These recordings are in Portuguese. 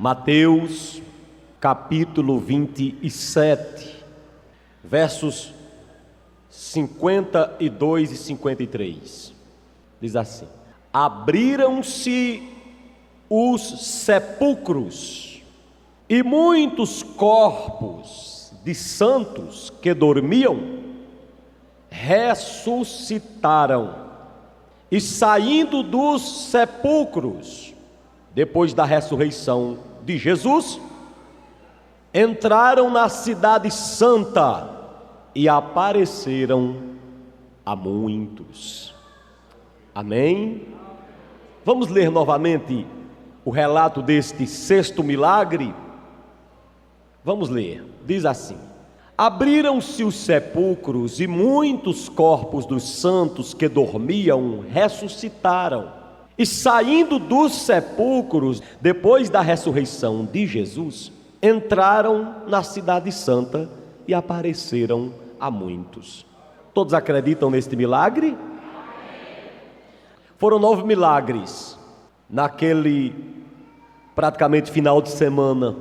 Mateus, capítulo 27, versos 52 e 53. Diz assim: abriram-se os sepulcros, e muitos corpos de santos que dormiam ressuscitaram, e saindo dos sepulcros, depois da ressurreição de Jesus, entraram na cidade santa e apareceram a muitos. Amém? Vamos ler novamente o relato deste sexto milagre? Vamos ler, diz assim: abriram-se os sepulcros, e muitos corpos dos santos que dormiam ressuscitaram, e saindo dos sepulcros, depois da ressurreição de Jesus, entraram na cidade santa e apareceram a muitos. Todos acreditam neste milagre? Foram 9 milagres naquele praticamente final de semana.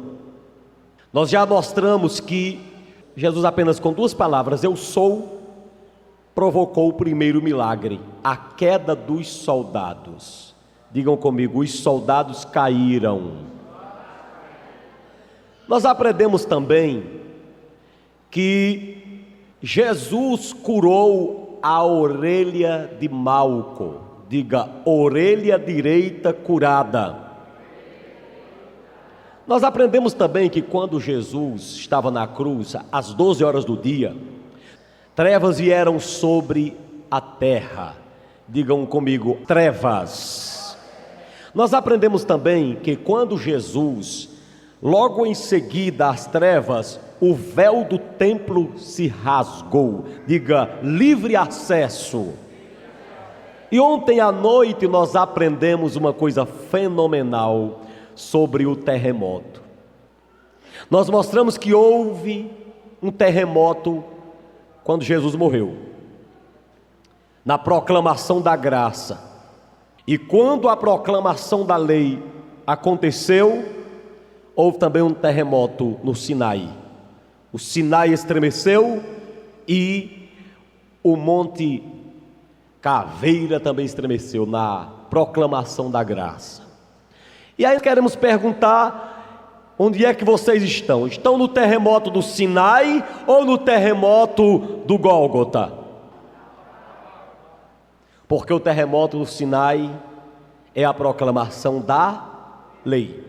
Nós já mostramos que Jesus, apenas com 2 palavras, eu sou, provocou o primeiro milagre, a queda dos soldados. Digam comigo: os soldados caíram. Nós aprendemos também que Jesus curou a orelha de Malco. Diga: orelha direita curada. Nós aprendemos também que quando Jesus estava na cruz, às 12 horas do dia, trevas vieram sobre a terra. Digam comigo: trevas. Nós aprendemos também que quando Jesus, logo em seguida às trevas, o véu do templo se rasgou. Diga: livre acesso. E ontem à noite nós aprendemos uma coisa fenomenal sobre o terremoto. Nós mostramos que houve um terremoto quando Jesus morreu, na proclamação da graça. E quando a proclamação da lei aconteceu, houve também um terremoto no Sinai. O Sinai estremeceu e o Monte Caveira também estremeceu na proclamação da graça. E aí queremos perguntar: onde é que vocês estão? Estão no terremoto do Sinai ou no terremoto do Gólgota? Porque o terremoto do Sinai é a proclamação da lei,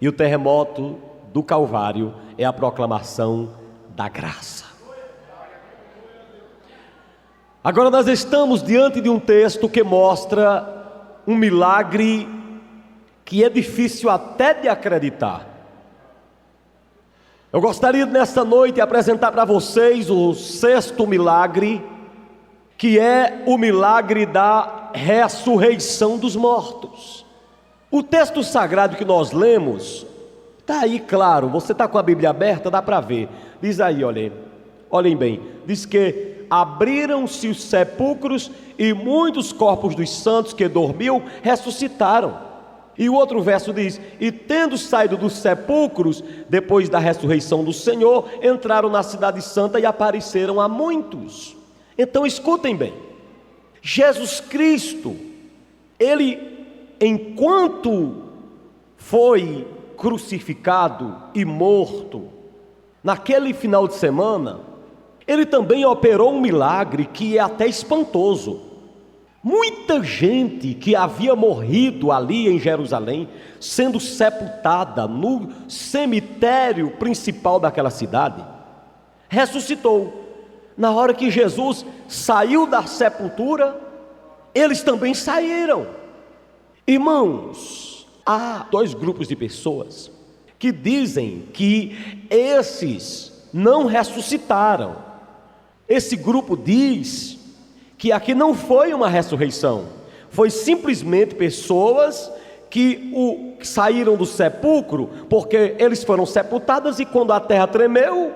e o terremoto do Calvário é a proclamação da graça. Agora nós estamos diante de um texto que mostra um milagre que é difícil até de acreditar. Eu gostaria nesta noite apresentar para vocês o sexto milagre, que é o milagre da ressurreição dos mortos. O texto sagrado que nós lemos está aí, claro, você está com a Bíblia aberta, dá para ver. Diz aí, olhem bem, diz que abriram-se os sepulcros e muitos corpos dos santos que dormiam ressuscitaram. E o outro verso diz: e tendo saído dos sepulcros, depois da ressurreição do Senhor, entraram na cidade santa e apareceram a muitos. Então escutem bem, Jesus Cristo, ele, enquanto foi crucificado e morto, naquele final de semana, ele também operou um milagre que é até espantoso. Muita gente que havia morrido ali em Jerusalém, sendo sepultada no cemitério principal daquela cidade, ressuscitou. Na hora que Jesus saiu da sepultura, eles também saíram. Irmãos, há 2 grupos de pessoas que dizem que esses não ressuscitaram. Esse grupo diz que aqui não foi uma ressurreição, foi simplesmente pessoas que saíram do sepulcro, porque eles foram sepultados e quando a terra tremeu,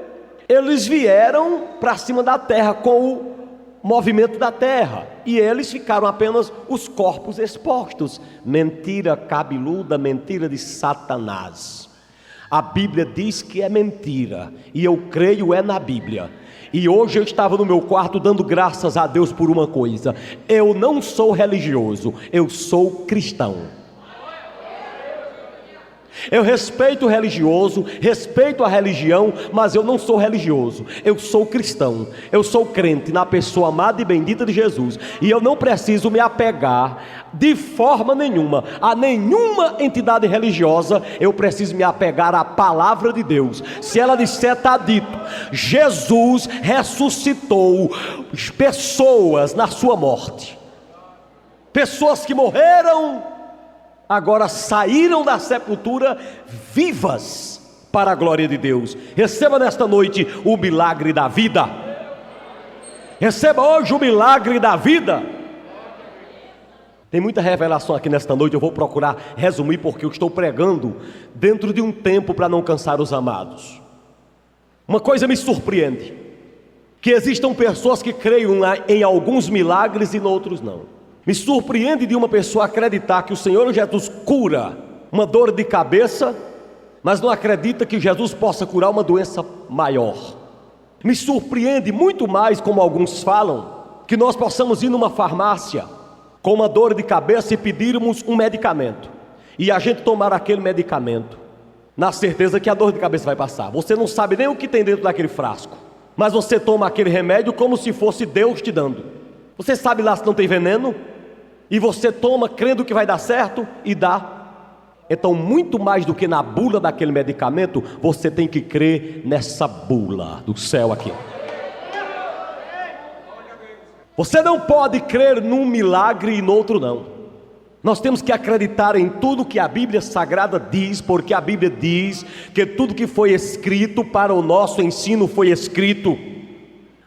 eles vieram para cima da terra com o movimento da terra, e eles ficaram apenas os corpos expostos. Mentira cabeluda, mentira de Satanás. A Bíblia diz que é mentira, e eu creio na Bíblia. E hoje eu estava no meu quarto dando graças a Deus por uma coisa: eu não sou religioso, eu sou cristão. Eu respeito o religioso, respeito a religião, mas eu não sou religioso, eu sou cristão, eu sou crente na pessoa amada e bendita de Jesus, e eu não preciso me apegar de forma nenhuma a nenhuma entidade religiosa. Eu preciso me apegar à palavra de Deus. Se ela disser, está dito, Jesus ressuscitou pessoas na sua morte, pessoas que morreram, agora saíram da sepultura vivas para a glória de Deus. Receba nesta noite o milagre da vida. Receba hoje o milagre da vida. Tem muita revelação aqui nesta noite. Eu vou procurar resumir, porque eu estou pregando dentro de um tempo para não cansar os amados. Uma coisa me surpreende: que existam pessoas que creiam em alguns milagres e em outros não. Me surpreende de uma pessoa acreditar que o Senhor Jesus cura uma dor de cabeça, mas não acredita que Jesus possa curar uma doença maior. Me surpreende muito mais, como alguns falam, que nós possamos ir numa farmácia com uma dor de cabeça e pedirmos um medicamento, e a gente tomar aquele medicamento na certeza que a dor de cabeça vai passar. Você não sabe nem o que tem dentro daquele frasco, mas você toma aquele remédio como se fosse Deus te dando. Você sabe lá se não tem veneno, e você toma crendo que vai dar certo, e dá. Então, muito mais do que na bula daquele medicamento, você tem que crer nessa bula do céu aqui. Você não pode crer num milagre e no outro não. Nós temos que acreditar em tudo que a Bíblia Sagrada diz, porque a Bíblia diz que tudo que foi escrito para o nosso ensino foi escrito.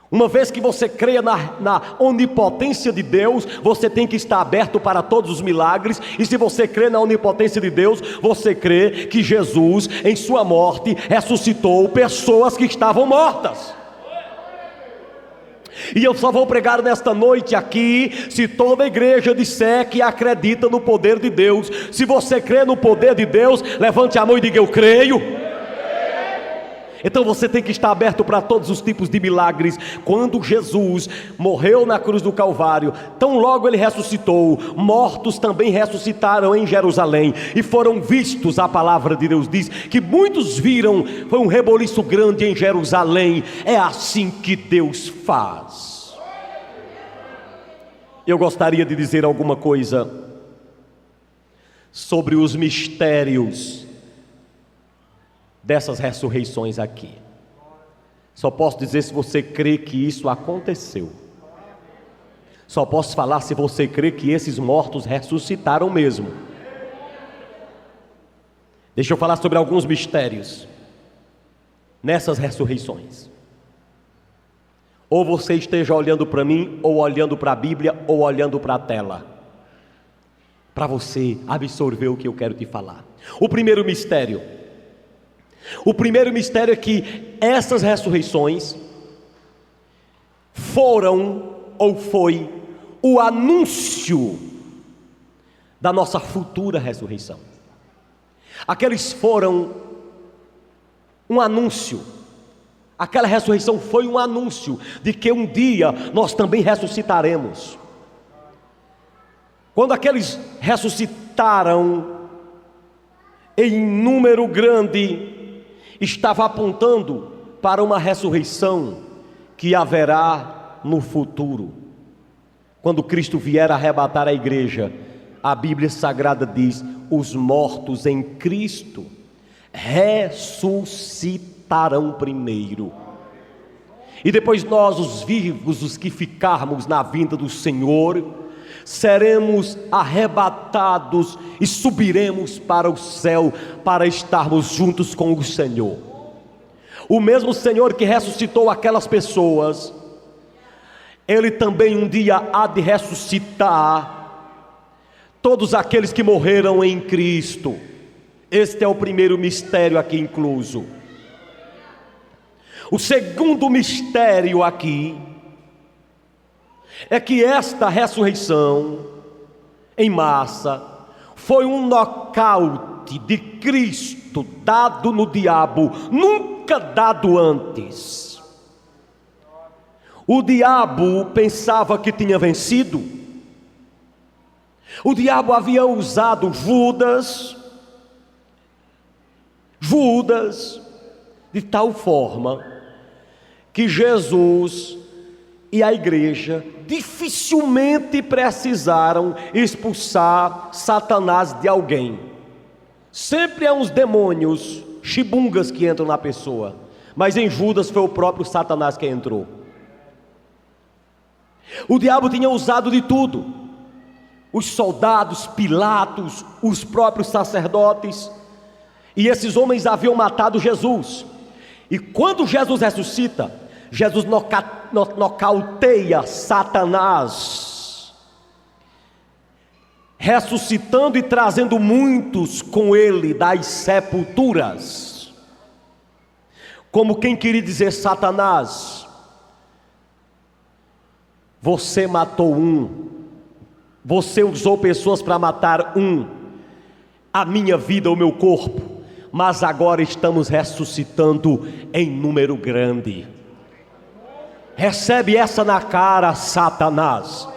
Uma vez que você creia na onipotência de Deus, você tem que estar aberto para todos os milagres. E se você crê na onipotência de Deus, você crê que Jesus, em sua morte, ressuscitou pessoas que estavam mortas. E eu só vou pregar nesta noite aqui se toda a igreja disser que acredita no poder de Deus. Se você crê no poder de Deus, levante a mão e diga: eu creio. Então você tem que estar aberto para todos os tipos de milagres. Quando Jesus morreu na cruz do Calvário, tão logo ele ressuscitou, mortos também ressuscitaram em Jerusalém e foram vistos. A palavra de Deus diz que muitos viram, foi um reboliço grande em Jerusalém. É assim que Deus faz. Eu gostaria de dizer alguma coisa sobre os mistérios dessas ressurreições aqui. Só posso dizer se você crê que isso aconteceu. Só posso falar se você crê que esses mortos ressuscitaram mesmo. Deixa eu falar sobre alguns mistérios nessas ressurreições. Ou você esteja olhando para mim, ou olhando para a Bíblia, ou olhando para a tela, para você absorver o que eu quero te falar. O primeiro mistério é que essas ressurreições foi o anúncio da nossa futura ressurreição. Aqueles foram um anúncio. Aquela ressurreição foi um anúncio de que um dia nós também ressuscitaremos. Quando aqueles ressuscitaram em número grande, estava apontando para uma ressurreição que haverá no futuro. Quando Cristo vier arrebatar a igreja, a Bíblia Sagrada diz: os mortos em Cristo ressuscitarão primeiro, e depois nós, os vivos, os que ficarmos na vinda do Senhor, seremos arrebatados e subiremos para o céu para estarmos juntos com o Senhor. O mesmo Senhor que ressuscitou aquelas pessoas, Ele também um dia há de ressuscitar todos aqueles que morreram em Cristo. Este é o primeiro mistério aqui incluso. O segundo mistério aqui é que esta ressurreição em massa foi um nocaute knockout de Cristo dado no diabo, nunca dado antes. O diabo pensava que tinha vencido. O diabo havia usado Judas, de tal forma que Jesus e a igreja dificilmente precisaram expulsar Satanás de alguém. Sempre há uns demônios, chibungas que entram na pessoa, mas em Judas foi o próprio Satanás que entrou. O diabo tinha usado de tudo: os soldados, Pilatos, os próprios sacerdotes, e esses homens haviam matado Jesus. E quando Jesus ressuscita, Jesus nocauteia Satanás, ressuscitando e trazendo muitos com ele das sepulturas. Como quem queria dizer: Satanás, você matou um, você usou pessoas para matar um, a minha vida, o meu corpo, mas agora estamos ressuscitando em número grande. Recebe essa na cara, Satanás.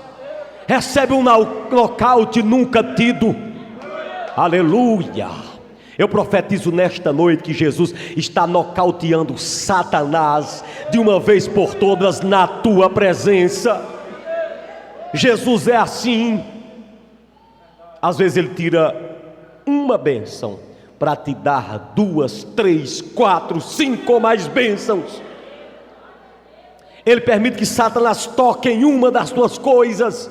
Recebe um nocaute nunca tido. Aleluia. Eu profetizo nesta noite que Jesus está nocauteando Satanás de uma vez por todas na tua presença. Jesus é assim. Às vezes ele tira uma bênção para te dar 2, 3, 4, 5 ou mais bênçãos. Ele permite que Satanás toque em uma das tuas coisas,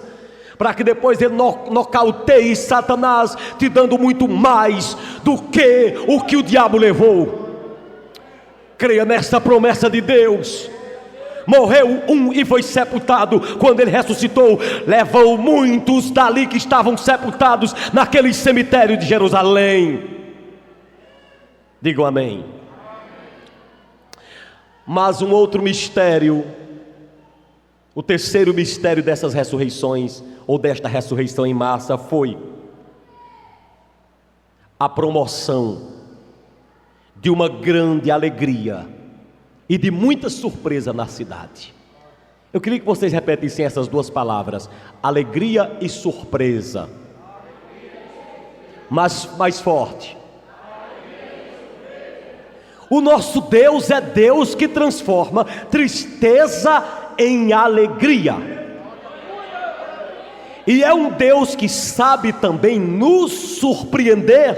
para que depois ele nocauteie Satanás, te dando muito mais do que o diabo levou. Creia nessa promessa de Deus. Morreu um e foi sepultado. Quando ele ressuscitou, levou muitos dali que estavam sepultados naquele cemitério de Jerusalém. Digam amém. Mas um outro mistério, o terceiro mistério dessas ressurreições, ou desta ressurreição em massa, foi a promoção de uma grande alegria e de muita surpresa na cidade. Eu queria que vocês repetissem essas duas palavras: alegria e surpresa. Mas mais forte. O nosso Deus é Deus que transforma tristeza em alegria. E é um Deus que sabe também nos surpreender.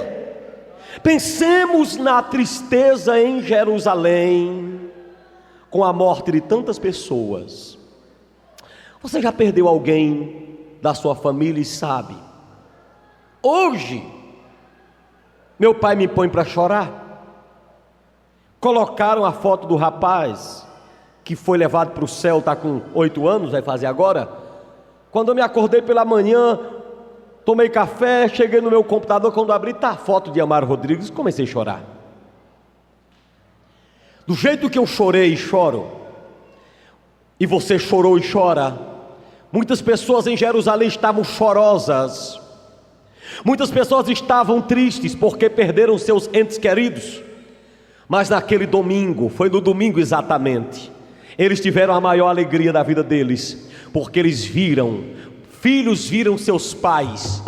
Pensemos na tristeza em Jerusalém, com a morte de tantas pessoas. Você já perdeu alguém da sua família e sabe? Hoje, meu pai me põe para chorar. Colocaram a foto do rapaz que foi levado para o céu, está com 8 anos, vai fazer agora. Quando eu me acordei pela manhã, tomei café, cheguei no meu computador, quando abri, está a foto de Amaro Rodrigues, comecei a chorar. Do jeito que eu chorei e choro, e você chorou e chora, muitas pessoas em Jerusalém estavam chorosas, muitas pessoas estavam tristes porque perderam seus entes queridos. Mas naquele domingo, foi no domingo exatamente, eles tiveram a maior alegria da vida deles, porque eles viram, filhos viram seus pais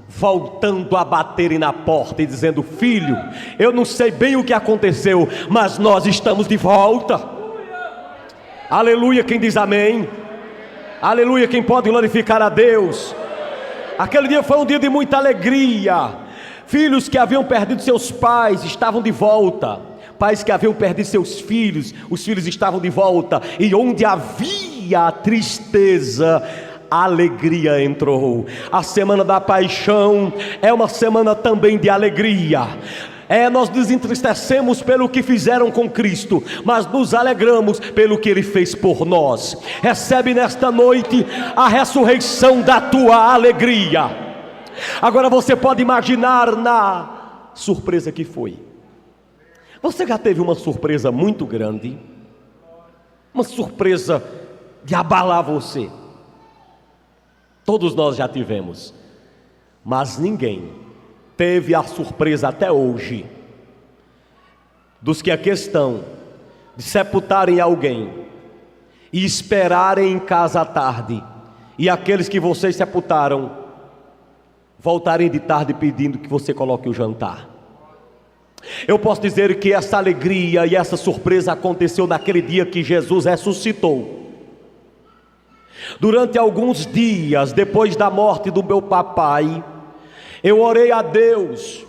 voltando a baterem na porta e dizendo: filho, eu não sei bem o que aconteceu, mas nós estamos de volta. Aleluia, quem diz amém? Aleluia, quem pode glorificar a Deus? Aquele dia foi um dia de muita alegria. Filhos que haviam perdido seus pais estavam de volta. Pais que haviam perdido seus filhos, os filhos estavam de volta. E onde havia tristeza, a alegria entrou. A semana da paixão é uma semana também de alegria. Nós nos entristecemos pelo que fizeram com Cristo, mas nos alegramos pelo que Ele fez por nós. Recebe nesta noite a ressurreição da tua alegria. Agora você pode imaginar na surpresa que foi. Você já teve uma surpresa muito grande? Uma surpresa de abalar você? Todos nós já tivemos. Mas ninguém teve a surpresa até hoje dos que aqui estão, de sepultarem alguém e esperarem em casa à tarde, e aqueles que vocês sepultaram voltarem de tarde pedindo que você coloque o jantar. Eu posso dizer que essa alegria e essa surpresa aconteceu naquele dia que Jesus ressuscitou. Durante alguns dias depois da morte do meu papai, eu orei a Deus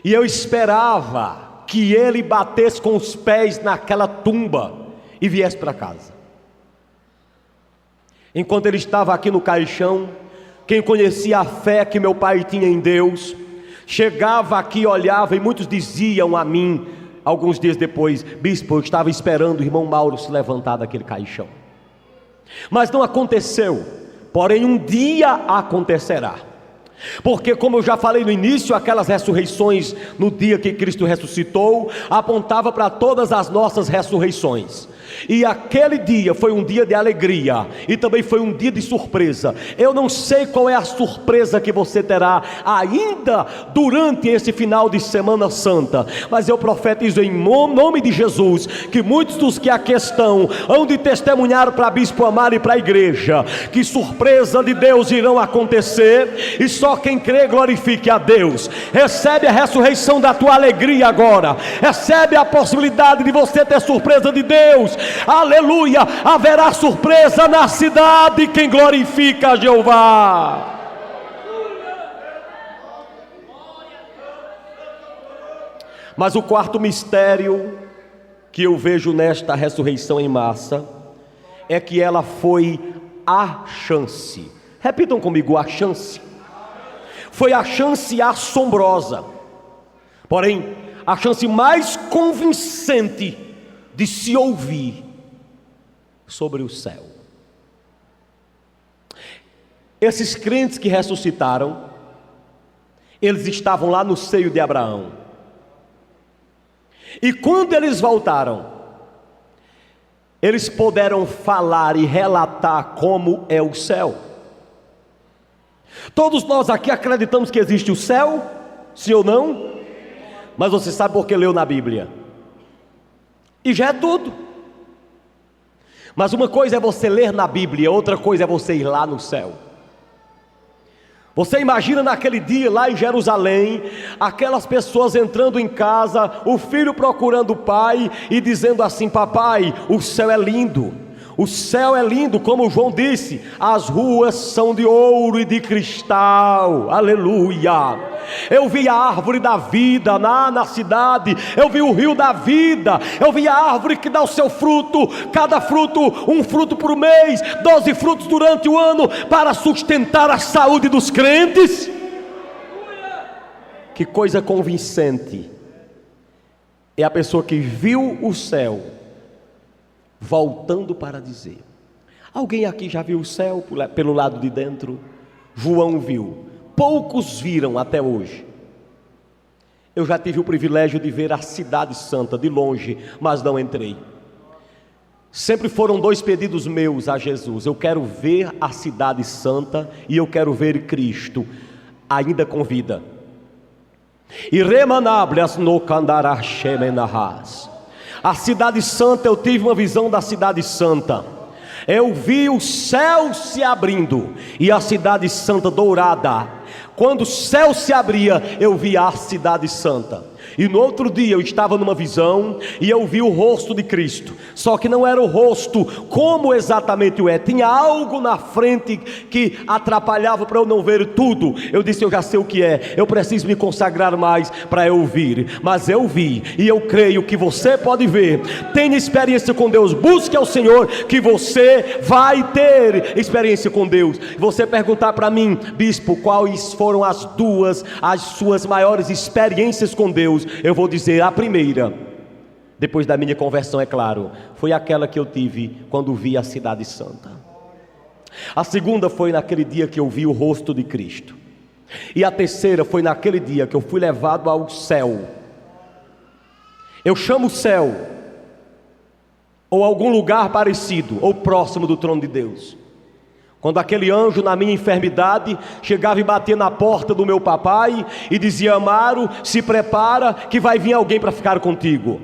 e eu esperava que ele batesse com os pés naquela tumba e viesse para casa. Enquanto ele estava aqui no caixão, quem conhecia a fé que meu pai tinha em Deus, chegava aqui, olhava, e muitos diziam a mim, alguns dias depois: bispo, eu estava esperando o irmão Mauro se levantar daquele caixão. Mas não aconteceu, porém um dia acontecerá. Porque, como eu já falei no início, aquelas ressurreições no dia que Cristo ressuscitou apontava para todas as nossas ressurreições. E aquele dia foi um dia de alegria e também foi um dia de surpresa. Eu não sei qual é a surpresa que você terá ainda durante esse final de Semana Santa, mas eu profetizo em nome de Jesus que muitos dos que aqui estão hão de testemunhar para Bispo Amaro e para a igreja que surpresa de Deus irão acontecer, e só quem crê glorifique a Deus. Recebe a ressurreição da tua alegria agora, recebe a possibilidade de você ter surpresa de Deus. Aleluia, haverá surpresa na cidade. Quem glorifica a Jeová. Mas o quarto mistério que eu vejo nesta ressurreição em massa é que ela foi a chance. Repitam comigo: a chance. Foi a chance assombrosa, porém a chance mais convincente de se ouvir sobre o céu. Esses crentes que ressuscitaram, eles estavam lá no seio de Abraão, e quando eles voltaram, eles puderam falar e relatar como é o céu. Todos nós aqui acreditamos que existe o céu, sim ou não? Mas você sabe por que leu na Bíblia? E já é tudo. Mas uma coisa é você ler na Bíblia, outra coisa é você ir lá no céu. Você imagina naquele dia lá em Jerusalém, aquelas pessoas entrando em casa, o filho procurando o pai e dizendo assim: papai, o céu é lindo. O céu é lindo, como João disse, as ruas são de ouro e de cristal, aleluia. Eu vi a árvore da vida na cidade, eu vi o rio da vida, eu vi a árvore que dá o seu fruto, cada fruto, um fruto por mês, 12 frutos durante o ano, para sustentar a saúde dos crentes. Que coisa convincente é a pessoa que viu o céu voltando para dizer. Alguém aqui já viu o céu pelo lado de dentro? João viu, poucos viram até hoje. Eu já tive o privilégio de ver a cidade santa de longe, mas não entrei. Sempre foram dois pedidos meus a Jesus: eu quero ver a cidade santa e eu quero ver Cristo ainda com vida. E remanables no candarashemenahas. A cidade santa, eu tive uma visão da cidade santa. Eu vi o céu se abrindo e a cidade santa dourada. Quando o céu se abria, eu vi a cidade santa. E no outro dia eu estava numa visão e eu vi o rosto de Cristo. Só que não era o rosto como exatamente o é. Tinha algo na frente que atrapalhava para eu não ver tudo. Eu disse: eu já sei o que é, eu preciso me consagrar mais para eu ouvir. Mas eu vi e eu creio que você pode ver. Tenha experiência com Deus, busque ao Senhor, que você vai ter experiência com Deus. Você perguntar para mim: bispo, quais foram as suas maiores experiências com Deus? Eu vou dizer: a primeira, depois da minha conversão, é claro, foi aquela que eu tive quando vi a cidade santa. A segunda foi naquele dia que eu vi o rosto de Cristo. E a terceira foi naquele dia que eu fui levado ao céu. Eu chamo céu, ou algum lugar parecido ou próximo do trono de Deus. Quando aquele anjo na minha enfermidade chegava e batia na porta do meu papai e dizia: Amaro, se prepara que vai vir alguém para ficar contigo.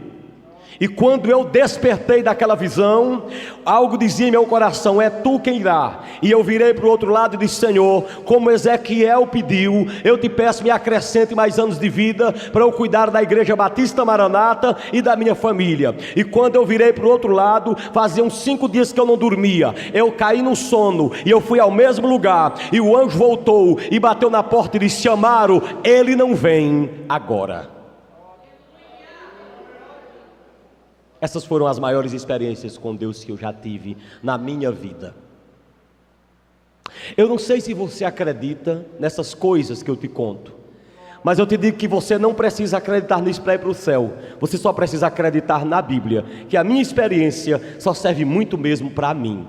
E quando eu despertei daquela visão, algo dizia em meu coração: é tu quem irá. E eu virei para o outro lado e disse: Senhor, como Ezequiel pediu, eu te peço, me acrescente mais anos de vida para eu cuidar da Igreja Batista Maranata e da minha família. E quando eu virei para o outro lado, fazia uns 5 dias que eu não dormia, eu caí no sono e eu fui ao mesmo lugar, e o anjo voltou e bateu na porta e disse: Amaro, ele não vem agora. Essas foram as maiores experiências com Deus que eu já tive na minha vida. Eu não sei se você acredita nessas coisas que eu te conto, mas eu te digo que você não precisa acreditar nisso para ir para o céu. Você só precisa acreditar na Bíblia, que a minha experiência só serve muito mesmo para mim.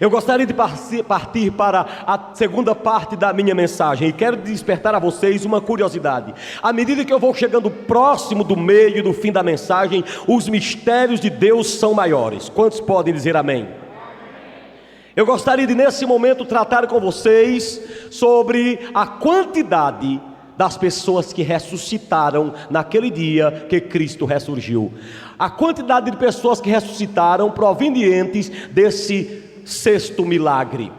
Eu gostaria de partir para a segunda parte da minha mensagem, e quero despertar a vocês uma curiosidade. À medida que eu vou chegando próximo do meio e do fim da mensagem, os mistérios de Deus são maiores. Quantos podem dizer amém? Eu gostaria de nesse momento tratar com vocês sobre a quantidade das pessoas que ressuscitaram naquele dia que Cristo ressurgiu. A quantidade de pessoas que ressuscitaram provenientes desse sexto milagre.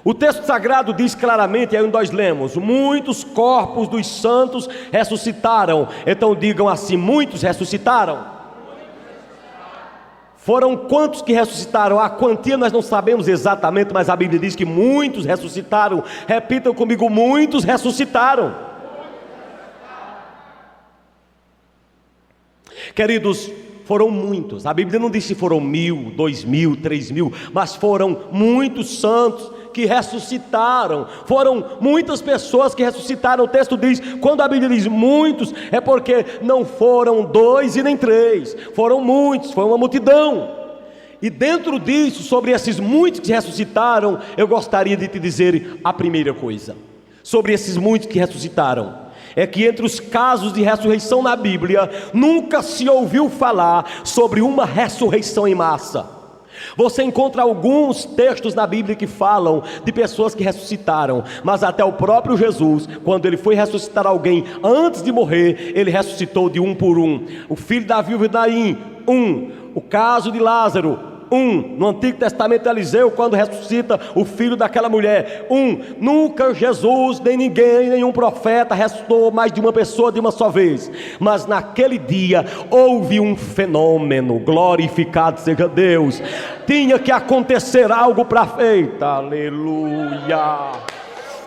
O texto sagrado diz claramente, aí nós lemos: muitos corpos dos santos ressuscitaram. Então digam assim: muitos ressuscitaram. Foram quantos que ressuscitaram? A quantia nós não sabemos exatamente, mas a Bíblia diz que muitos ressuscitaram. Repitam comigo: muitos ressuscitaram. Queridos, foram muitos. A Bíblia não diz se foram 1.000, 2.000, 3.000, mas foram muitos santos que ressuscitaram. Foram muitas pessoas que ressuscitaram. O texto diz, quando a Bíblia diz muitos, é porque não foram 2 e nem 3, foram muitos, foi uma multidão. E dentro disso, sobre esses muitos que ressuscitaram, eu gostaria de te dizer a primeira coisa. Sobre esses muitos que ressuscitaram, é que entre os casos de ressurreição na Bíblia, nunca se ouviu falar sobre uma ressurreição em massa. Você encontra alguns textos na Bíblia que falam de pessoas que ressuscitaram, mas até o próprio Jesus, quando ele foi ressuscitar alguém antes de morrer, ele ressuscitou de um por um. O filho da viúva de Naim, o caso de Lázaro, no Antigo Testamento, Eliseu, quando ressuscita o filho daquela mulher, nunca Jesus, nem ninguém, nenhum profeta ressuscitou mais de uma pessoa de uma só vez, mas naquele dia houve um fenômeno, glorificado seja Deus, tinha que acontecer algo para feita, aleluia.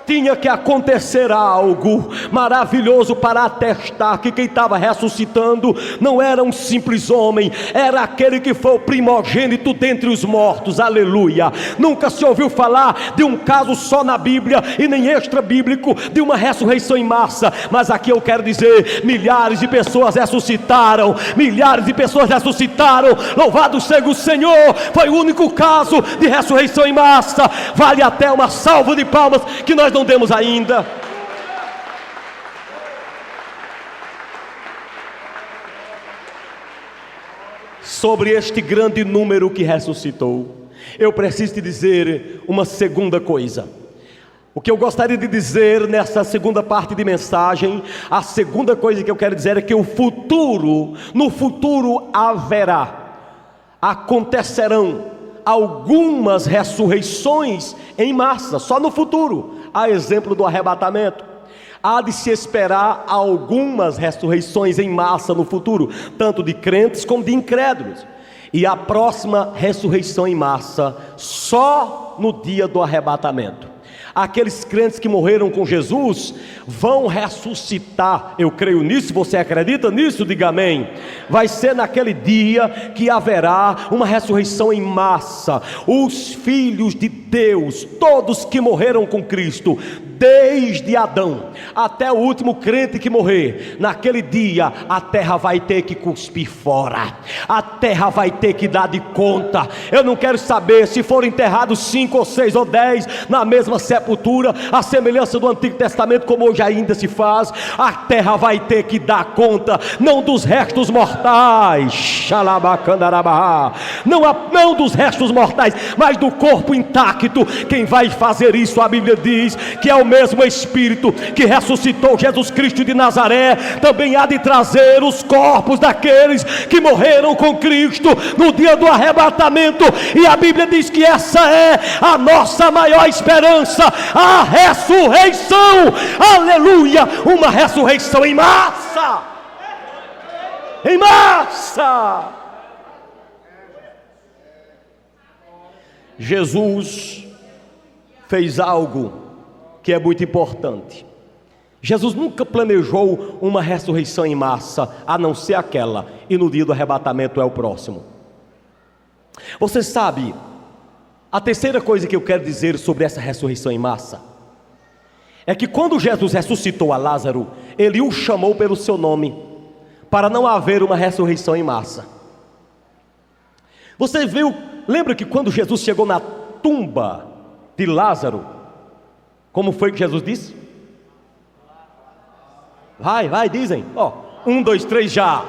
Tinha que acontecer algo maravilhoso para atestar que quem estava ressuscitando não era um simples homem, era aquele que foi o primogênito dentre os mortos, aleluia. Nunca se ouviu falar de um caso só na Bíblia e nem extra bíblico de uma ressurreição em massa, mas aqui eu quero dizer, milhares de pessoas ressuscitaram, louvado seja o Senhor. Foi o único caso de ressurreição em massa, vale até uma salva de palmas que nós não demos ainda. Sobre este grande número que ressuscitou, eu preciso te dizer uma segunda coisa. O que eu gostaria de dizer nessa segunda parte de mensagem, a segunda coisa que eu quero dizer é que no futuro acontecerão algumas ressurreições em massa, só no futuro, a exemplo do arrebatamento. Há de se esperar algumas ressurreições em massa no futuro, tanto de crentes como de incrédulos. E a próxima ressurreição em massa, só no dia do arrebatamento. Aqueles crentes que morreram com Jesus vão ressuscitar. Eu creio nisso. Você acredita nisso? Diga amém. Vai ser naquele dia que haverá uma ressurreição em massa. Os filhos de Deus, todos que morreram com Cristo, desde Adão até o último crente que morrer, naquele dia a terra vai ter que cuspir fora, a terra vai ter que dar de conta. Eu não quero saber se foram enterrados 5 ou 6 ou 10 na mesma sepultura, a semelhança do Antigo Testamento, como hoje ainda se faz. A terra vai ter que dar conta, não dos restos mortais, não dos restos mortais, mas do corpo intacto. Quem vai fazer isso, a Bíblia diz que é o mesmo Espírito que ressuscitou Jesus Cristo de Nazaré, também há de trazer os corpos daqueles que morreram com Cristo no dia do arrebatamento. E a Bíblia diz que essa é a nossa maior esperança, a ressurreição. Aleluia! Uma ressurreição em massa, em massa. Jesus fez algo que é muito importante. Jesus nunca planejou uma ressurreição em massa, a não ser aquela, e no dia do arrebatamento é o próximo. Você sabe, a terceira coisa que eu quero dizer sobre essa ressurreição em massa, é que quando Jesus ressuscitou a Lázaro, ele o chamou pelo seu nome, para não haver uma ressurreição em massa. Você viu, lembra que quando Jesus chegou na tumba de Lázaro, como foi que Jesus disse? Vai, dizem. 1, 2, 3, já.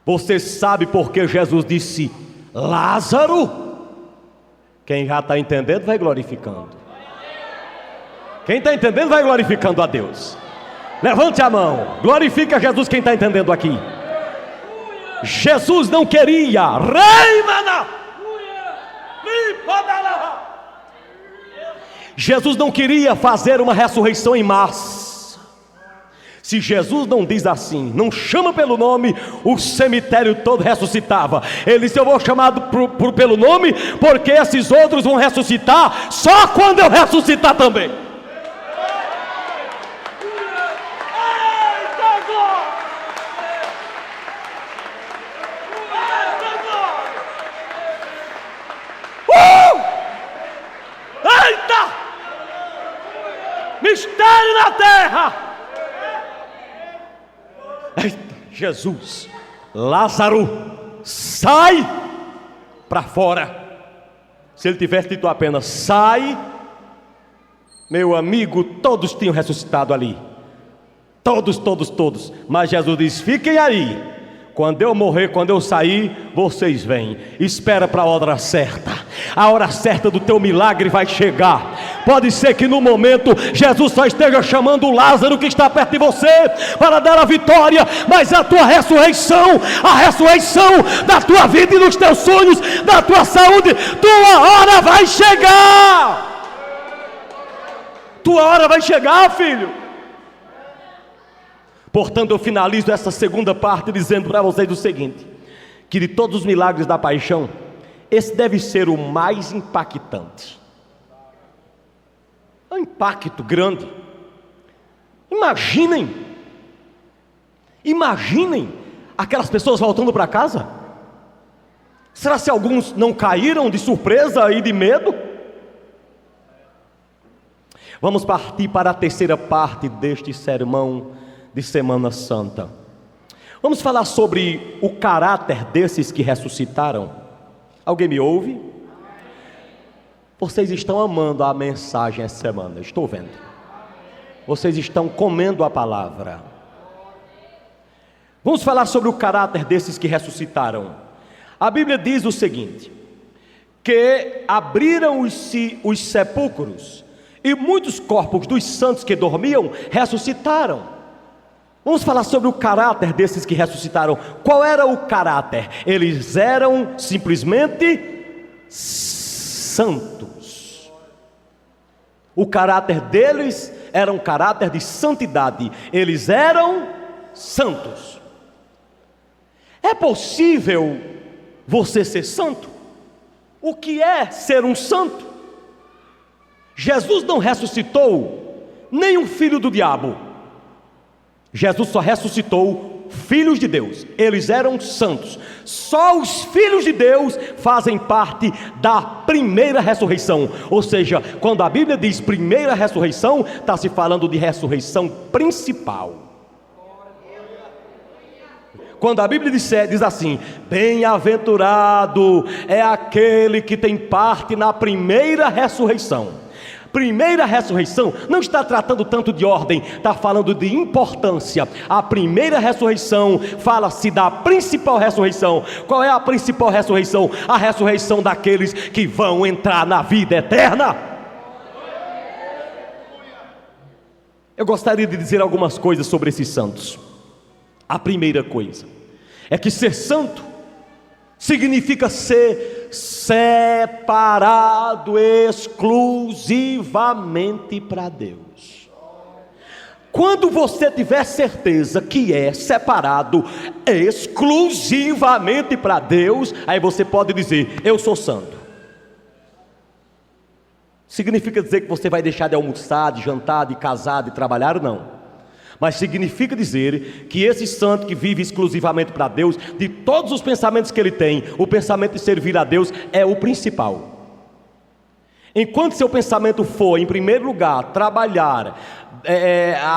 Você sabe por que Jesus disse Lázaro? Quem já está entendendo vai glorificando. Quem está entendendo vai glorificando a Deus. Levante a mão, glorifica Jesus quem está entendendo aqui. Jesus não queria Jesus não queria fazer uma ressurreição em massa. Se Jesus não diz assim, não chama pelo nome, o cemitério todo ressuscitava. Ele disse: eu vou chamar pelo nome, porque esses outros vão ressuscitar só quando eu ressuscitar também. Mistério na terra. Eita, Jesus. Lázaro, sai para fora. Se ele tivesse dito apenas sai, meu amigo, todos tinham ressuscitado ali. Todos. Mas Jesus diz: fiquem aí. Quando eu morrer, quando eu sair, vocês vêm. Espera para a hora certa. A hora certa do teu milagre vai chegar. Pode ser que no momento Jesus só esteja chamando Lázaro que está perto de você para dar a vitória, mas a tua ressurreição, a ressurreição da tua vida e dos teus sonhos, da tua saúde, tua hora vai chegar. Tua hora vai chegar, filho. Portanto, eu finalizo essa segunda parte dizendo para vocês o seguinte: que de todos os milagres da paixão, esse deve ser o mais impactante. É um impacto grande. Imaginem aquelas pessoas voltando para casa. Será se alguns não caíram de surpresa e de medo? Vamos partir para a terceira parte deste sermão de Semana Santa. Vamos falar sobre o caráter desses que ressuscitaram. Alguém me ouve? Vocês estão amando a mensagem essa semana, estou vendo. Vocês estão comendo a palavra. Vamos falar sobre o caráter desses que ressuscitaram. A Bíblia diz o seguinte: que abriram-se os sepulcros, e muitos corpos dos santos que dormiam ressuscitaram. Vamos falar sobre o caráter desses que ressuscitaram. Qual era o caráter? Eles eram simplesmente santos. O caráter deles era um caráter de santidade. Eles eram santos. É possível você ser santo? O que é ser um santo? Jesus não ressuscitou nem um filho do diabo. Jesus só ressuscitou filhos de Deus, eles eram santos. Só os filhos de Deus fazem parte da primeira ressurreição. Ou seja, quando a Bíblia diz primeira ressurreição, está se falando de ressurreição principal. Quando a Bíblia diz assim: bem-aventurado é aquele que tem parte na primeira ressurreição. Primeira ressurreição não está tratando tanto de ordem, está falando de importância. A primeira ressurreição fala-se da principal ressurreição. Qual é a principal ressurreição? A ressurreição daqueles que vão entrar na vida eterna. Eu gostaria de dizer algumas coisas sobre esses santos. A primeira coisa é que ser santo significa ser separado exclusivamente para Deus. Quando você tiver certeza que é separado exclusivamente para Deus, aí você pode dizer: eu sou santo. Significa dizer que você vai deixar de almoçar, de jantar, de casar, de trabalhar? Não. Mas significa dizer que esse santo que vive exclusivamente para Deus, de todos os pensamentos que ele tem, o pensamento de servir a Deus é o principal. Enquanto seu pensamento for, em primeiro lugar, trabalhar,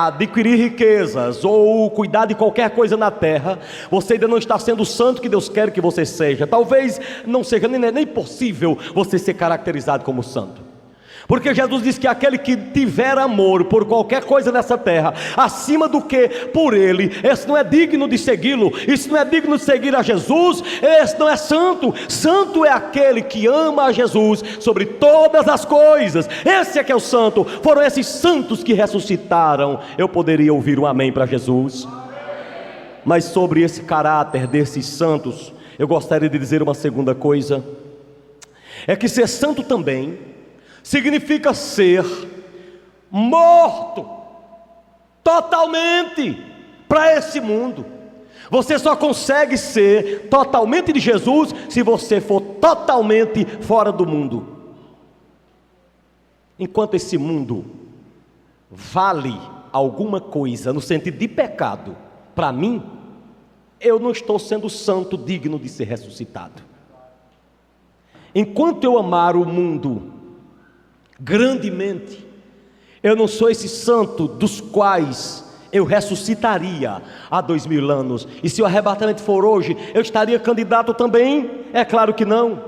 adquirir riquezas ou cuidar de qualquer coisa na terra, você ainda não está sendo o santo que Deus quer que você seja. Talvez não seja nem possível você ser caracterizado como santo. Porque Jesus diz que aquele que tiver amor por qualquer coisa nessa terra, acima do que por Ele, esse não é digno de segui-lo. Isso não é digno de seguir a Jesus. Esse não é santo. Santo é aquele que ama a Jesus sobre todas as coisas. Esse é que é o santo. Foram esses santos que ressuscitaram. Eu poderia ouvir um amém para Jesus? Mas sobre esse caráter desses santos, eu gostaria de dizer uma segunda coisa. É que ser santo também significa ser morto totalmente para esse mundo. Você só consegue ser totalmente de Jesus se você for totalmente fora do mundo. Enquanto esse mundo vale alguma coisa no sentido de pecado, para mim, eu não estou sendo santo digno de ser ressuscitado. Enquanto eu amar o mundo grandemente, eu não sou esse santo dos quais eu ressuscitaria há 2000 anos. E se o arrebatamento for hoje, eu estaria candidato também? É claro que não.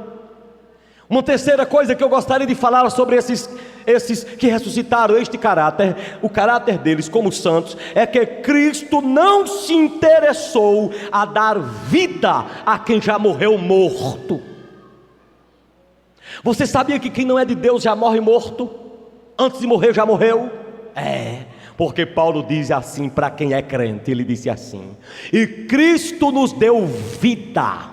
Uma terceira coisa que eu gostaria de falar sobre esses que ressuscitaram este caráter, o caráter deles como santos, é que Cristo não se interessou a dar vida a quem já morreu morto. Você sabia que quem não é de Deus já morre morto? Antes de morrer já morreu? Porque Paulo diz assim para quem é crente, ele disse assim: e Cristo nos deu vida,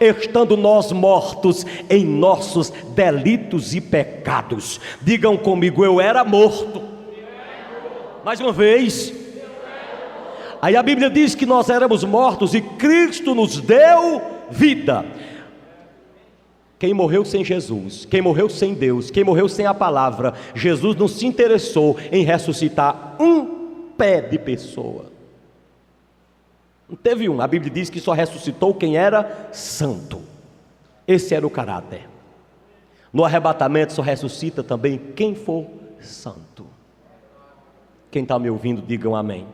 estando nós mortos em nossos delitos e pecados. Digam comigo: eu era morto. Mais uma vez. Aí a Bíblia diz que nós éramos mortos e Cristo nos deu vida. Quem morreu sem Jesus, quem morreu sem Deus, quem morreu sem a palavra, Jesus não se interessou em ressuscitar um pé de pessoa. Não teve um. A Bíblia diz que só ressuscitou quem era santo. Esse era o caráter. No arrebatamento só ressuscita também quem for santo. Quem está me ouvindo, digam amém.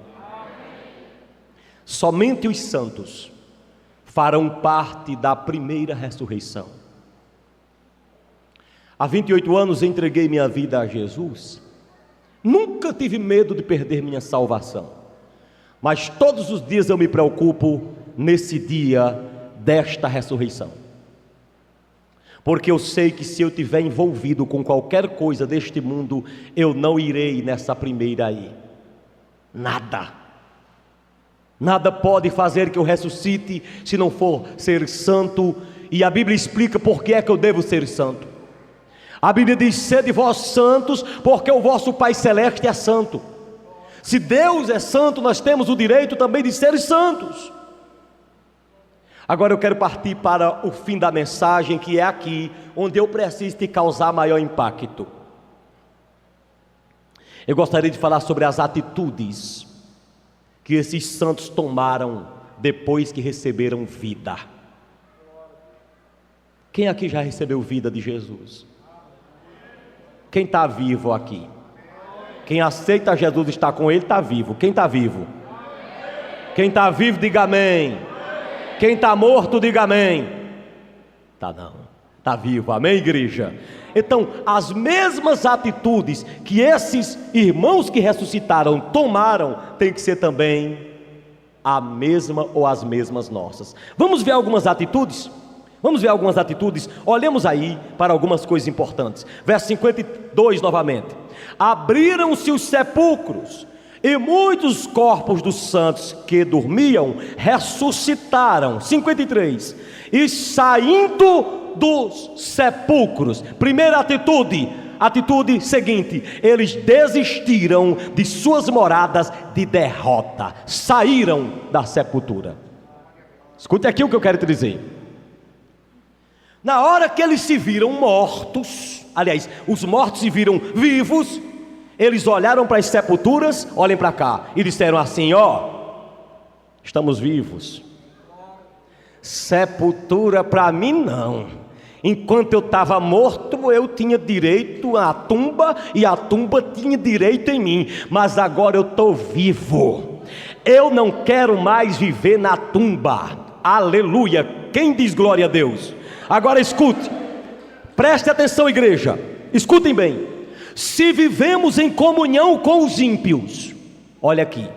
Somente os santos farão parte da primeira ressurreição. Há 28 anos entreguei minha vida a Jesus. Nunca tive medo de perder minha salvação. Mas todos os dias eu me preocupo nesse dia desta ressurreição. Porque eu sei que se eu estiver envolvido com qualquer coisa deste mundo, eu não irei nessa primeira aí. Nada pode fazer que eu ressuscite se não for ser santo. E a Bíblia explica por que é que eu devo ser santo. A Bíblia diz: sede vós santos, porque o vosso Pai Celeste é santo. Se Deus é santo, nós temos o direito também de ser santos. Agora eu quero partir para o fim da mensagem, que é aqui, onde eu preciso te causar maior impacto. Eu gostaria de falar sobre as atitudes que esses santos tomaram depois que receberam vida. Quem aqui já recebeu vida de Jesus? Quem está vivo aqui? Quem aceita Jesus está com Ele, está vivo. Quem está vivo? Quem está vivo, diga amém. Quem está morto, diga amém. Está não, está vivo, amém, igreja? Então, as mesmas atitudes que esses irmãos que ressuscitaram tomaram, tem que ser também a mesma ou as mesmas nossas. Vamos ver algumas atitudes? Vamos ver algumas atitudes. Olhemos aí para algumas coisas importantes. Verso 52 novamente. Abriram-se os sepulcros, e muitos corpos dos santos que dormiam ressuscitaram. 53. E saindo dos sepulcros, primeira atitude seguinte: eles desistiram de suas moradas de derrota, saíram da sepultura. Escute aqui o que eu quero te dizer. Na hora que eles se viram mortos, aliás, os mortos se viram vivos, eles olharam para as sepulturas, olhem para cá, e disseram assim: ó, estamos vivos. Sepultura para mim não. Enquanto eu estava morto, eu tinha direito à tumba, e a tumba tinha direito em mim, mas agora eu estou vivo. Eu não quero mais viver na tumba. Aleluia. Quem diz glória a Deus? Agora escute, preste atenção, igreja, escutem bem. Se vivemos em comunhão com os ímpios, olha aqui,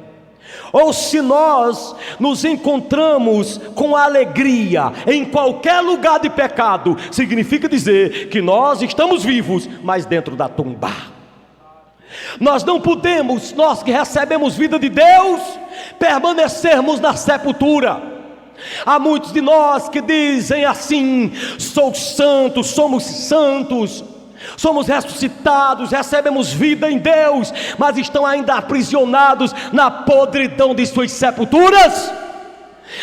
ou se nós nos encontramos com alegria em qualquer lugar de pecado, significa dizer que nós estamos vivos, mas dentro da tumba. Nós não podemos, nós que recebemos vida de Deus, permanecermos na sepultura. Há muitos de nós que dizem assim: sou santo, somos ressuscitados, recebemos vida em Deus, mas estão ainda aprisionados na podridão de suas sepulturas,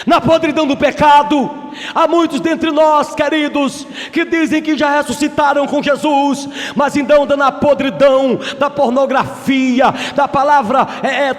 na podridão do pecado. Há muitos dentre nós, queridos, que dizem que já ressuscitaram com Jesus, mas ainda andam na podridão da pornografia, da palavra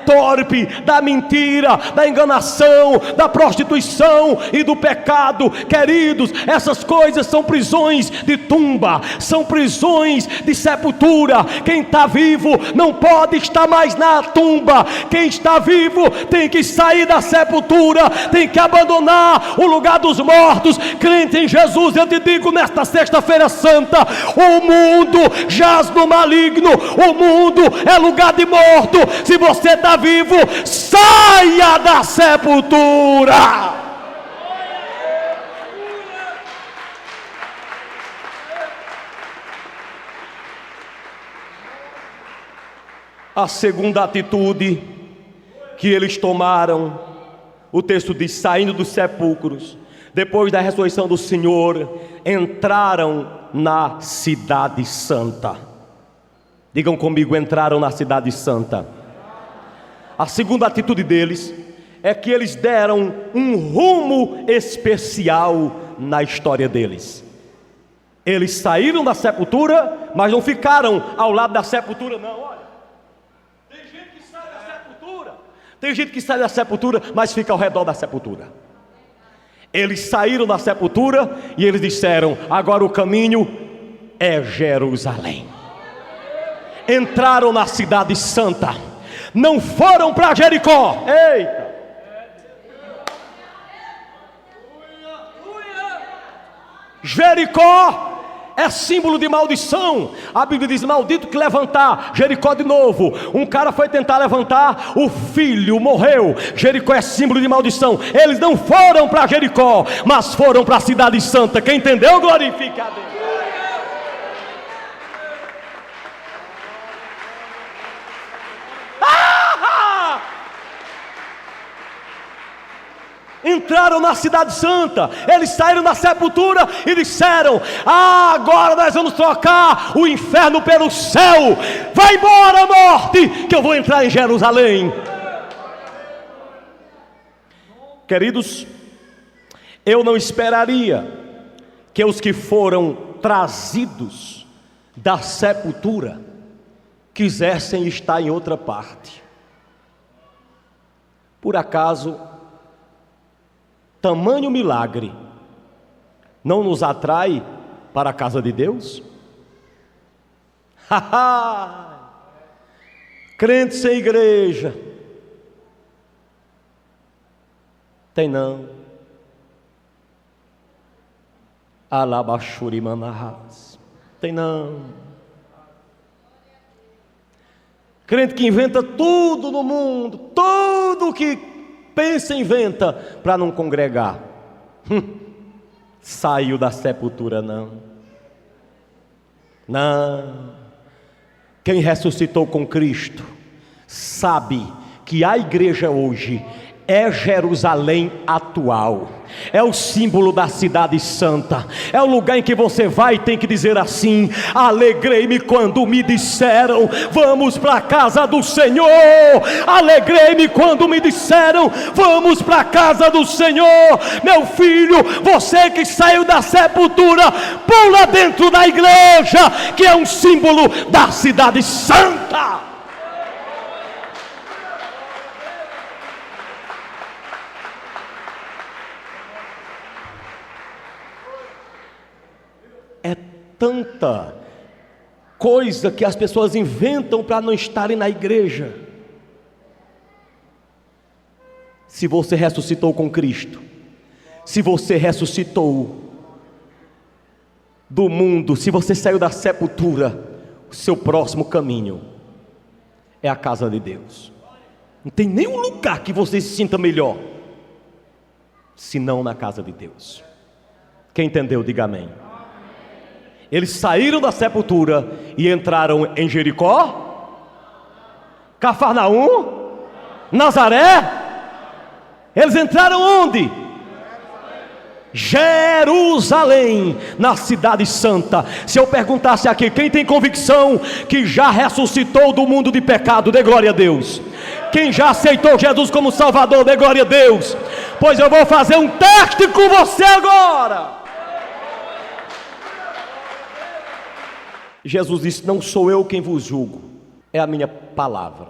torpe, da mentira, da enganação, da prostituição e do pecado. Queridos, essas coisas são prisões de tumba, são prisões de sepultura. Quem está vivo não pode estar mais na tumba. Quem está vivo tem que sair da sepultura, tem que abandonar o lugar dos mortos. Crente em Jesus, eu te digo nesta sexta-feira santa: o mundo jaz no maligno, o mundo é lugar de morto. Se você está vivo, saia da sepultura. A segunda atitude que eles tomaram, o texto diz: saindo dos sepulcros, depois da ressurreição do Senhor, entraram na cidade santa. Digam comigo: entraram na cidade santa. A segunda atitude deles é que eles deram um rumo especial na história deles. Eles saíram da sepultura, mas não ficaram ao lado da sepultura, não. Olha, tem gente que sai da sepultura, tem gente que sai da sepultura, mas fica ao redor da sepultura. Eles saíram da sepultura e eles disseram: agora o caminho é Jerusalém. Entraram na cidade santa, não foram para Jericó. Eita! Jericó é símbolo de maldição. A Bíblia diz: maldito que levantar Jericó de novo. Um cara foi tentar levantar, o filho morreu. Jericó é símbolo de maldição. Eles não foram para Jericó, mas foram para a cidade santa. Quem entendeu, glorifique a Deus. Entraram na cidade santa, eles saíram da sepultura e disseram: agora nós vamos trocar o inferno pelo céu. Vai embora, morte, que eu vou entrar em Jerusalém. Queridos, eu não esperaria que os que foram trazidos da sepultura quisessem estar em outra parte. Por acaso, tamanho milagre não nos atrai para a casa de Deus? Crente sem igreja. Tem não. Alabachuri manahas. Tem não. Crente que inventa tudo no mundo, tudo que pensa inventa para não congregar. Saiu da sepultura não. Não. Quem ressuscitou com Cristo sabe que a igreja hoje é Jerusalém atual, é o símbolo da cidade santa, é o lugar em que você vai e tem que dizer assim: alegrei-me quando me disseram, vamos para a casa do Senhor. Alegrei-me quando me disseram, vamos para a casa do Senhor. Meu filho, você que saiu da sepultura, pula dentro da igreja, que é um símbolo da cidade santa. É tanta coisa que as pessoas inventam para não estarem na igreja. Se você ressuscitou com Cristo, se você ressuscitou do mundo, se você saiu da sepultura, o seu próximo caminho é a casa de Deus. Não tem nenhum lugar que você se sinta melhor senão na casa de Deus. Quem entendeu, diga amém. Eles saíram da sepultura e entraram em Jericó, Cafarnaum, Nazaré. Eles entraram onde? Jerusalém, na cidade santa. Se eu perguntasse aqui, quem tem convicção que já ressuscitou do mundo de pecado, dê glória a Deus. Quem já aceitou Jesus como Salvador, dê glória a Deus. Pois eu vou fazer um teste com você agora. Jesus disse: não sou eu quem vos julgo, é a minha palavra.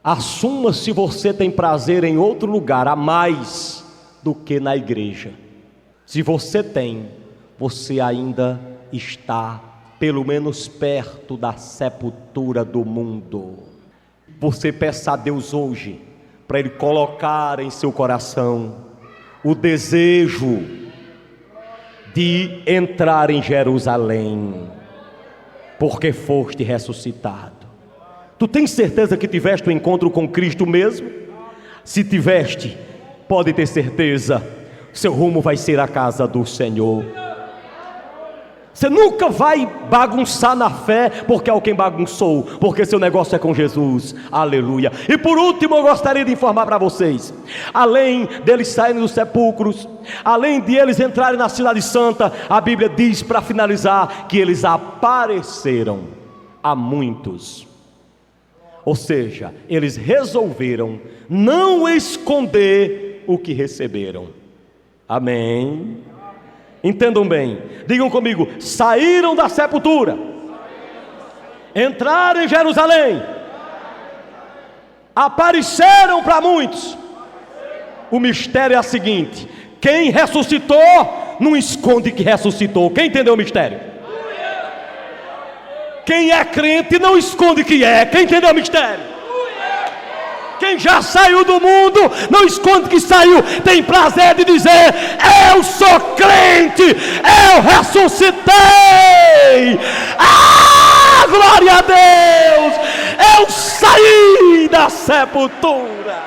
Assuma se você tem prazer em outro lugar a mais do que na igreja. Se você tem, você ainda está pelo menos perto da sepultura do mundo. Você peça a Deus hoje para Ele colocar em seu coração o desejo de entrar em Jerusalém, porque foste ressuscitado. Tu tens certeza que tiveste um encontro com Cristo mesmo? Se tiveste, pode ter certeza, seu rumo vai ser a casa do Senhor. Você nunca vai bagunçar na fé porque alguém bagunçou, porque seu negócio é com Jesus. Aleluia. E por último, eu gostaria de informar para vocês, além deles saírem dos sepulcros, além de eles entrarem na cidade santa, a Bíblia diz, para finalizar, que eles apareceram a muitos. Ou seja, eles resolveram não esconder o que receberam. Amém. Entendam bem, digam comigo: saíram da sepultura, entraram em Jerusalém, apareceram para muitos. O mistério é o seguinte: quem ressuscitou não esconde que ressuscitou. Quem entendeu o mistério? Quem é crente não esconde que é. Quem entendeu o mistério? Quem já saiu do mundo não esconde que saiu. Tem prazer de dizer: eu sou crente, eu ressuscitei. Ah, glória a Deus, eu saí da sepultura.